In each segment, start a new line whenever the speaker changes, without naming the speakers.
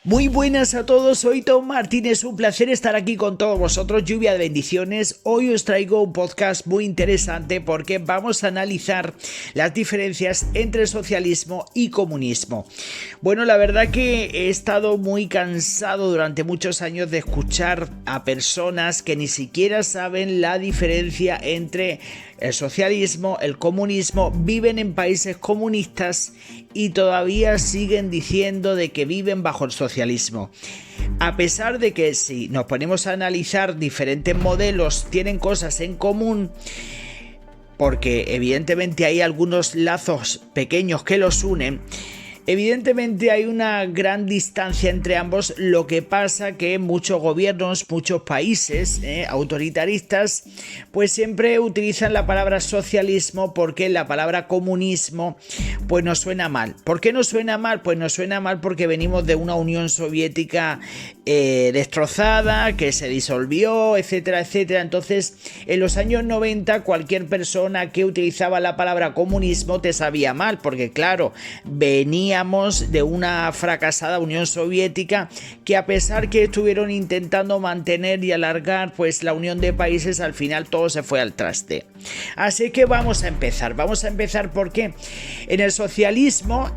Muy buenas a todos, soy Tom Martínez, un placer estar aquí con todos vosotros, lluvia de bendiciones. Hoy os traigo un podcast muy interesante porque vamos a analizar las diferencias entre socialismo y comunismo. Bueno, la verdad que he estado muy cansado durante muchos años de escuchar a personas que ni siquiera saben la diferencia entre el socialismo, el comunismo, viven en países comunistas y todavía siguen diciendo de que viven bajo el socialismo. A pesar de que si nos ponemos a analizar diferentes modelos tienen cosas en común, porque evidentemente hay algunos lazos pequeños que los unen. Evidentemente hay una gran distancia entre ambos, lo que pasa que muchos gobiernos, muchos países autoritaristas, pues siempre utilizan la palabra socialismo porque la palabra comunismo pues nos suena mal. ¿Por qué nos suena mal? Pues nos suena mal porque venimos de una Unión Soviética destrozada, que se disolvió, etcétera, etcétera. Entonces, en los años 90 cualquier persona que utilizaba la palabra comunismo te sabía mal, porque claro, venía de una fracasada Unión Soviética que a pesar que estuvieron intentando mantener y alargar pues la unión de países, al final todo se fue al traste. Así que vamos a empezar porque en el socialismo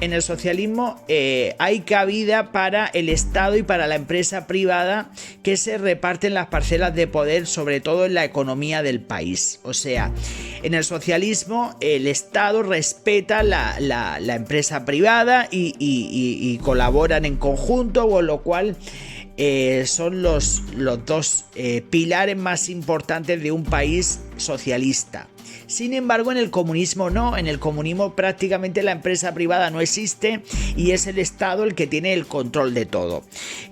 hay cabida para el Estado y para la empresa privada que se reparten las parcelas de poder, sobre todo en la economía del país. O sea, en el socialismo el Estado respeta la empresa privada y colaboran en conjunto, con lo cual son los dos pilares más importantes de un país socialista. Sin embargo, en el comunismo no, en el comunismo prácticamente la empresa privada no existe y es el Estado el que tiene el control de todo,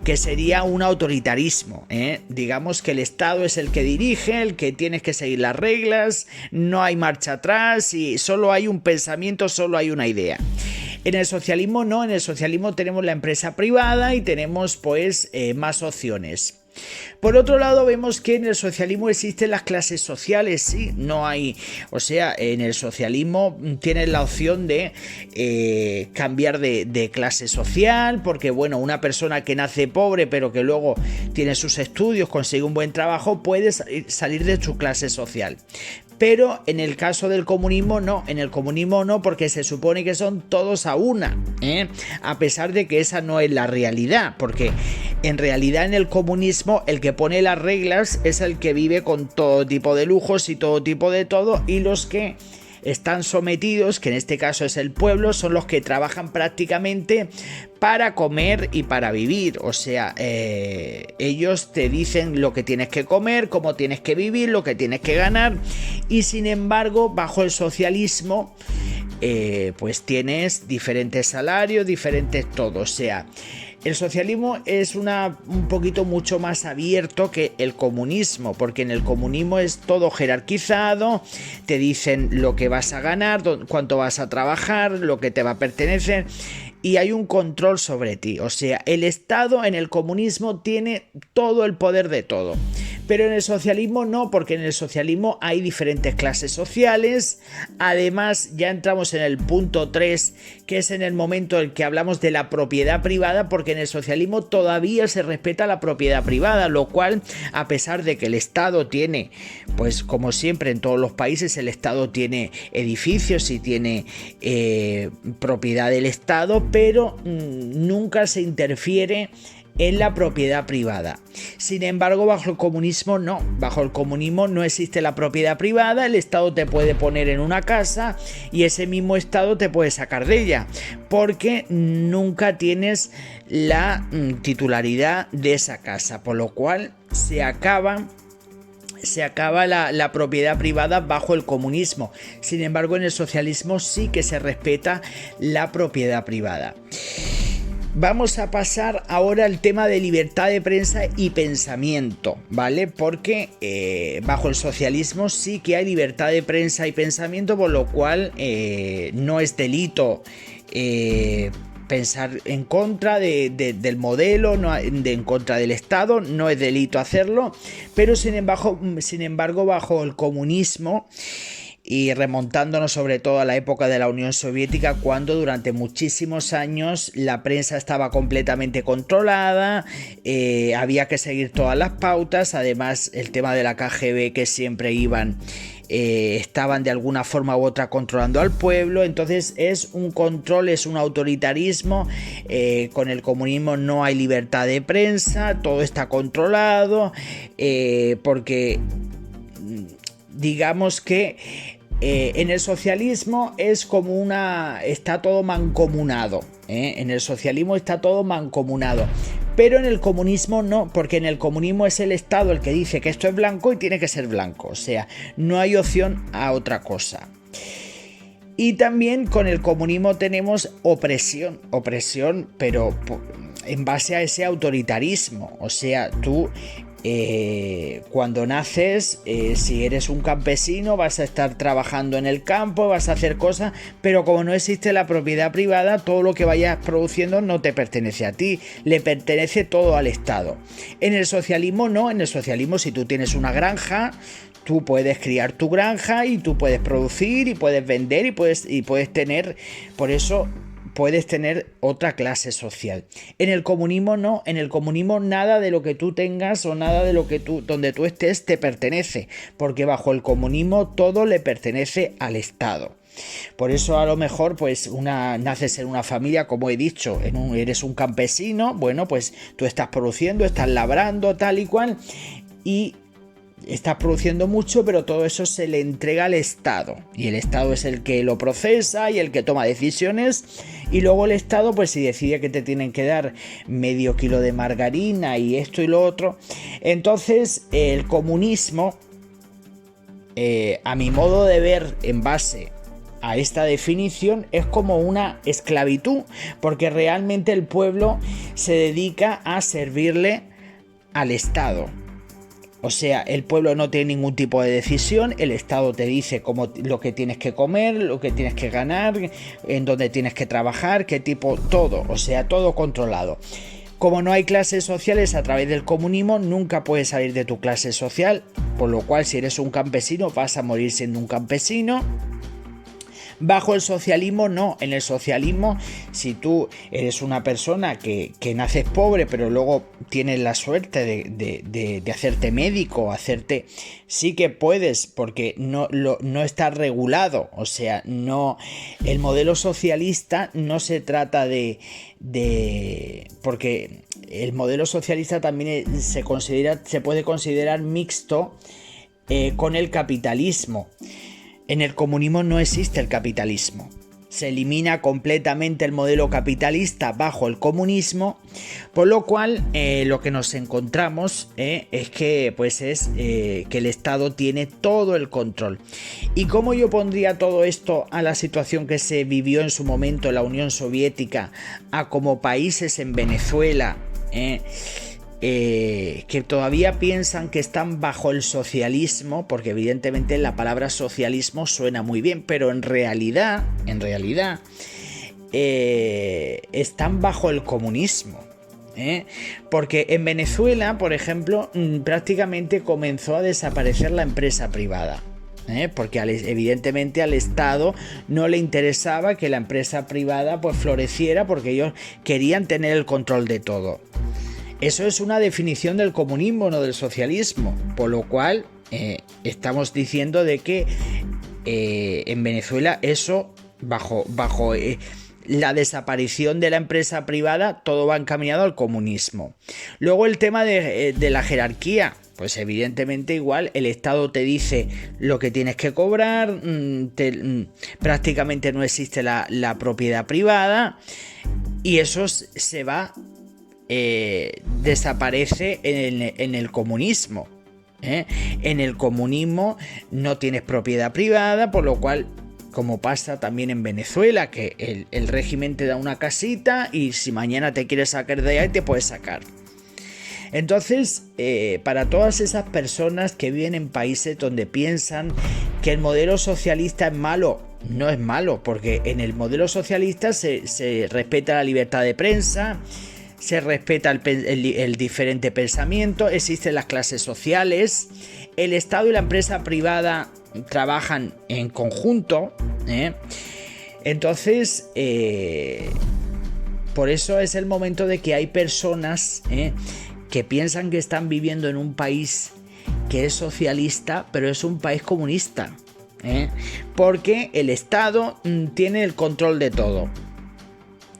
que sería un autoritarismo, Digamos que el Estado es el que dirige, el que tienes que seguir las reglas, no hay marcha atrás y solo hay un pensamiento, solo hay una idea. En el socialismo no, en el socialismo tenemos la empresa privada y tenemos pues más opciones. Por otro lado, vemos que en el socialismo existen las clases sociales, sí, no hay, o sea, en el socialismo tienes la opción de cambiar de clase social, porque bueno, una persona que nace pobre pero que luego tiene sus estudios, consigue un buen trabajo, puede salir de su clase social. Pero en el caso del comunismo no, porque se supone que son todos a una, a pesar de que esa no es la realidad, porque en realidad en el comunismo el que pone las reglas es el que vive con todo tipo de lujos y todo tipo de todo, y los que están sometidos, que en este caso es el pueblo, son los que trabajan prácticamente para comer y para vivir. O sea, ellos te dicen lo que tienes que comer, cómo tienes que vivir, lo que tienes que ganar, y sin embargo bajo el socialismo pues tienes diferentes salarios, diferentes todo. O sea, el socialismo es un poquito mucho más abierto que el comunismo, porque en el comunismo es todo jerarquizado, te dicen lo que vas a ganar, cuánto vas a trabajar, lo que te va a pertenecer, y hay un control sobre ti. O sea, el Estado en el comunismo tiene todo el poder de todo. Pero en el socialismo no, porque en el socialismo hay diferentes clases sociales. Además, ya entramos en el punto 3, que es en el momento en el que hablamos de la propiedad privada, porque en el socialismo todavía se respeta la propiedad privada, lo cual, a pesar de que el Estado tiene, pues como siempre en todos los países, el Estado tiene edificios y tiene propiedad del Estado, pero nunca se interfiere en la propiedad privada. Sin embargo, bajo el comunismo no. Bajo el comunismo no existe la propiedad privada. El Estado te puede poner en una casa y ese mismo Estado te puede sacar de ella, porque nunca tienes la titularidad de esa casa, por lo cual se acaba la propiedad privada bajo el comunismo. Sin embargo, en el socialismo sí que se respeta la propiedad privada. Vamos a pasar ahora al tema de libertad de prensa y pensamiento, ¿vale? Porque bajo el socialismo sí que hay libertad de prensa y pensamiento, por lo cual no es delito pensar en contra del modelo, no, en contra del Estado, no es delito hacerlo, pero sin embargo bajo el comunismo y remontándonos sobre todo a la época de la Unión Soviética, cuando durante muchísimos años la prensa estaba completamente controlada, había que seguir todas las pautas, además el tema de la KGB, que siempre estaban de alguna forma u otra controlando al pueblo. Entonces es un control, es un autoritarismo. Con el comunismo no hay libertad de prensa, todo está controlado, porque digamos que en el socialismo es como está todo mancomunado, en el socialismo está todo mancomunado, pero en el comunismo no, porque en el comunismo es el Estado el que dice que esto es blanco y tiene que ser blanco, o sea, no hay opción a otra cosa. Y también con el comunismo tenemos opresión, pero en base a ese autoritarismo, o sea, tú cuando naces, si eres un campesino, vas a estar trabajando en el campo, vas a hacer cosas, pero como no existe la propiedad privada, todo lo que vayas produciendo no te pertenece a ti, le pertenece todo al Estado. En el socialismo no, en el socialismo si tú tienes una granja, tú puedes criar tu granja y tú puedes producir y puedes vender y puedes tener, por eso puedes tener otra clase social. En el comunismo no, en el comunismo nada de lo que tú tengas o nada de lo que donde tú estés te pertenece, porque bajo el comunismo todo le pertenece al Estado. Por eso a lo mejor pues naces en una familia, como he dicho, eres un campesino, bueno, pues tú estás produciendo, estás labrando, tal y cual, y estás produciendo mucho, pero todo eso se le entrega al Estado, y el Estado es el que lo procesa y el que toma decisiones, y luego el Estado pues si decide que te tienen que dar medio kilo de margarina y esto y lo otro. Entonces el comunismo, a mi modo de ver, en base a esta definición, es como una esclavitud, porque realmente el pueblo se dedica a servirle al Estado. O sea, el pueblo no tiene ningún tipo de decisión, el Estado te dice lo que tienes que comer, lo que tienes que ganar, en dónde tienes que trabajar, qué tipo, todo, o sea, todo controlado. Como no hay clases sociales a través del comunismo, nunca puedes salir de tu clase social, por lo cual si eres un campesino vas a morir siendo un campesino. Bajo el socialismo no, en el socialismo si tú eres una persona que naces pobre pero luego tienes la suerte de hacerte médico, sí que puedes, porque no está regulado, o sea, no, el modelo socialista no se trata porque el modelo socialista también se puede considerar mixto con el capitalismo. En el comunismo no existe el capitalismo. Se elimina completamente el modelo capitalista bajo el comunismo, por lo cual lo que nos encontramos es que que el Estado tiene todo el control. ¿Y cómo yo pondría todo esto a la situación que se vivió en su momento en la Unión Soviética, a como países en Venezuela, que todavía piensan que están bajo el socialismo, porque evidentemente la palabra socialismo suena muy bien, pero en realidad están bajo el comunismo, porque en Venezuela, por ejemplo, prácticamente comenzó a desaparecer la empresa privada. Porque evidentemente al Estado no le interesaba que la empresa privada pues floreciera, porque ellos querían tener el control de todo. Eso es una definición del comunismo, no del socialismo, por lo cual estamos diciendo de que en Venezuela eso, bajo la desaparición de la empresa privada, todo va encaminado al comunismo. Luego el tema de la jerarquía, pues evidentemente igual, el Estado te dice lo que tienes que cobrar, prácticamente no existe la propiedad privada, y eso se va... desaparece en el comunismo. En el comunismo no tienes propiedad privada, por lo cual, como pasa también en Venezuela, que el régimen te da una casita y si mañana te quieres sacar de ahí te puedes sacar. Entonces, para todas esas personas que viven en países donde piensan que el modelo socialista es malo, no es malo, porque en el modelo socialista se respeta la libertad de prensa, se respeta el diferente pensamiento, existen las clases sociales, el Estado y la empresa privada trabajan en conjunto, entonces por eso es el momento de que hay personas que piensan que están viviendo en un país que es socialista, pero es un país comunista, porque el Estado tiene el control de todo,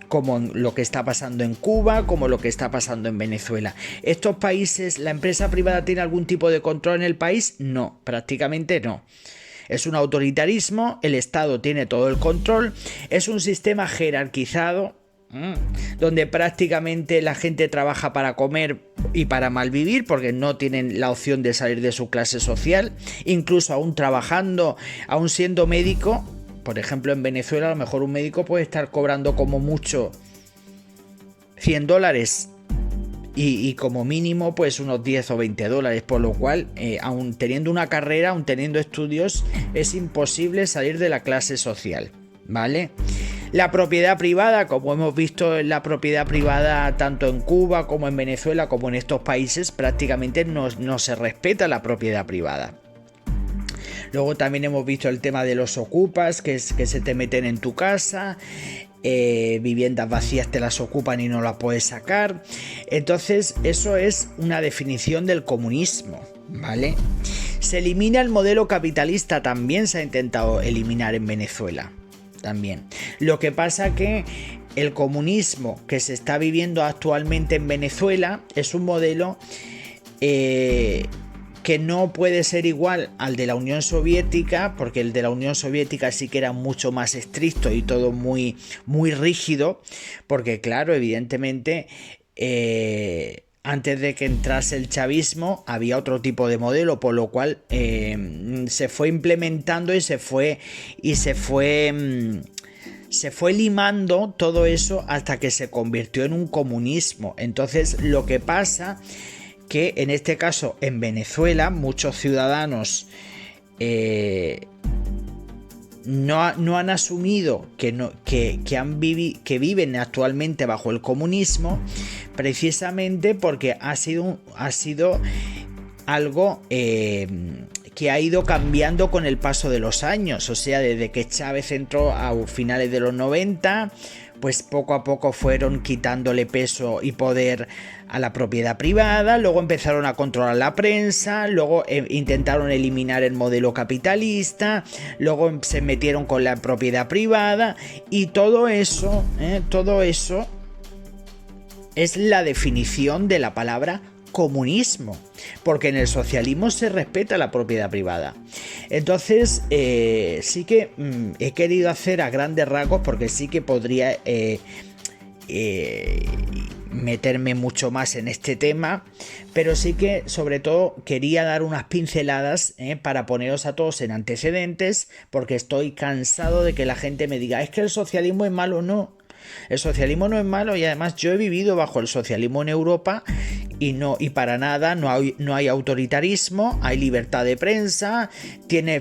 como lo que está pasando en Cuba, como lo que está pasando en Venezuela. ¿Estos países, la empresa privada tiene algún tipo de control en el país? No, prácticamente no. Es un autoritarismo, el Estado tiene todo el control, es un sistema jerarquizado, donde prácticamente la gente trabaja para comer y para malvivir, porque no tienen la opción de salir de su clase social, incluso aún trabajando, aún siendo médico. Por ejemplo, en Venezuela a lo mejor un médico puede estar cobrando como mucho $100 y como mínimo pues unos 10 o 20 dólares, por lo cual aún teniendo una carrera, aún teniendo estudios, es imposible salir de la clase social, ¿vale? La propiedad privada, como hemos visto, la propiedad privada tanto en Cuba como en Venezuela como en estos países, prácticamente no se respeta la propiedad privada. Luego también hemos visto el tema de los ocupas, que se te meten en tu casa, viviendas vacías te las ocupan y no las puedes sacar. Entonces eso es una definición del comunismo, ¿vale? Se elimina el modelo capitalista, también se ha intentado eliminar en Venezuela. También. Lo que pasa que el comunismo que se está viviendo actualmente en Venezuela es un modelo que no puede ser igual al de la Unión Soviética, porque el de la Unión Soviética sí que era mucho más estricto y todo muy, muy rígido, porque claro, evidentemente antes de que entrase el chavismo había otro tipo de modelo, por lo cual se fue implementando y se fue limando todo eso hasta que se convirtió en un comunismo. Entonces lo que pasa que en este caso en Venezuela muchos ciudadanos no han asumido que viven actualmente bajo el comunismo, precisamente porque ha sido algo que ha ido cambiando con el paso de los años. O sea, desde que Chávez entró a finales de los 90, pues poco a poco fueron quitándole peso y poder a la propiedad privada, luego empezaron a controlar la prensa, luego intentaron eliminar el modelo capitalista, luego se metieron con la propiedad privada y todo eso es la definición de la palabra comunismo, porque en el socialismo se respeta la propiedad privada. Entonces sí que he querido hacer a grandes rasgos, porque sí que podría meterme mucho más en este tema, pero sí que sobre todo quería dar unas pinceladas para poneros a todos en antecedentes, porque estoy cansado de que la gente me diga es que el socialismo es malo. No, el socialismo no es malo, y además yo he vivido bajo el socialismo en Europa y para nada no hay autoritarismo, hay libertad de prensa,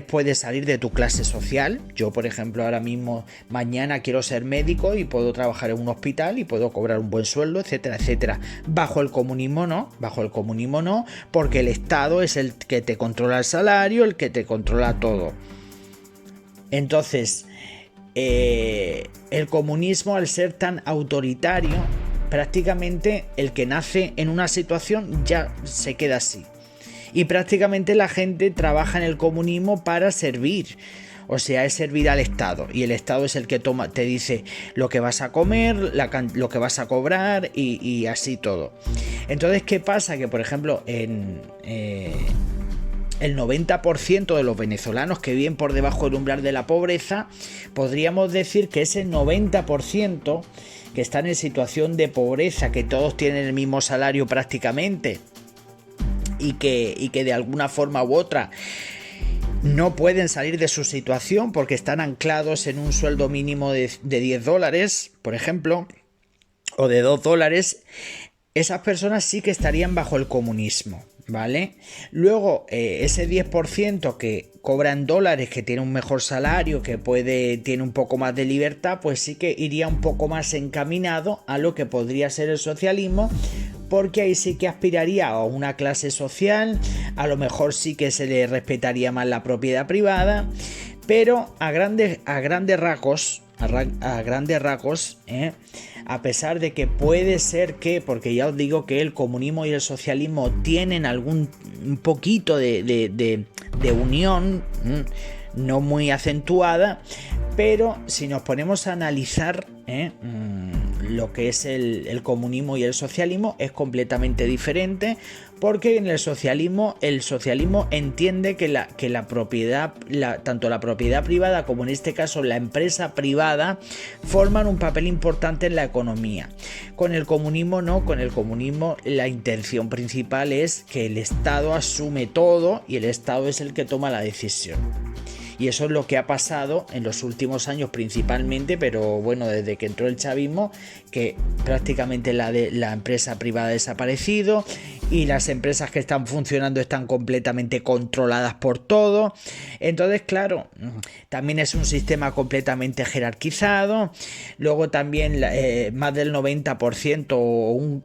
puedes salir de tu clase social. Yo, por ejemplo, ahora mismo mañana quiero ser médico y puedo trabajar en un hospital y puedo cobrar un buen sueldo, etcétera, etcétera. Bajo el comunismo no, porque el Estado es el que te controla el salario, el que te controla todo. Entonces el comunismo, al ser tan autoritario, prácticamente el que nace en una situación ya se queda así, y prácticamente la gente trabaja en el comunismo para servir, o sea, es servir al Estado, y el Estado es el que te dice lo que vas a comer, lo que vas a cobrar y así todo. Entonces, ¿qué pasa? Que por ejemplo el 90% de los venezolanos que viven por debajo del umbral de la pobreza, podríamos decir que ese 90% que están en situación de pobreza, que todos tienen el mismo salario prácticamente y que de alguna forma u otra no pueden salir de su situación porque están anclados en un sueldo mínimo de $10, por ejemplo, o de $2, esas personas sí que estarían bajo el comunismo, ¿vale? Luego ese 10% que cobra en dólares, que tiene un mejor salario, que tiene un poco más de libertad, pues sí que iría un poco más encaminado a lo que podría ser el socialismo, porque ahí sí que aspiraría a una clase social, a lo mejor sí que se le respetaría más la propiedad privada, pero a grandes rasgos, a pesar de que puede ser que, porque ya os digo que el comunismo y el socialismo tienen un poquito de unión, no muy acentuada, pero si nos ponemos a analizar lo que es el comunismo y el socialismo, es completamente diferente, porque en el socialismo entiende que la propiedad, tanto la propiedad privada como en este caso la empresa privada, forman un papel importante en la economía. Con el comunismo no, con el comunismo la intención principal es que el Estado asume todo y el Estado es el que toma la decisión. Y eso es lo que ha pasado en los últimos años principalmente, pero bueno, desde que entró el chavismo, que prácticamente la empresa privada ha desaparecido y las empresas que están funcionando están completamente controladas por todo. Entonces, claro, también es un sistema completamente jerarquizado. Luego también más del 90% o un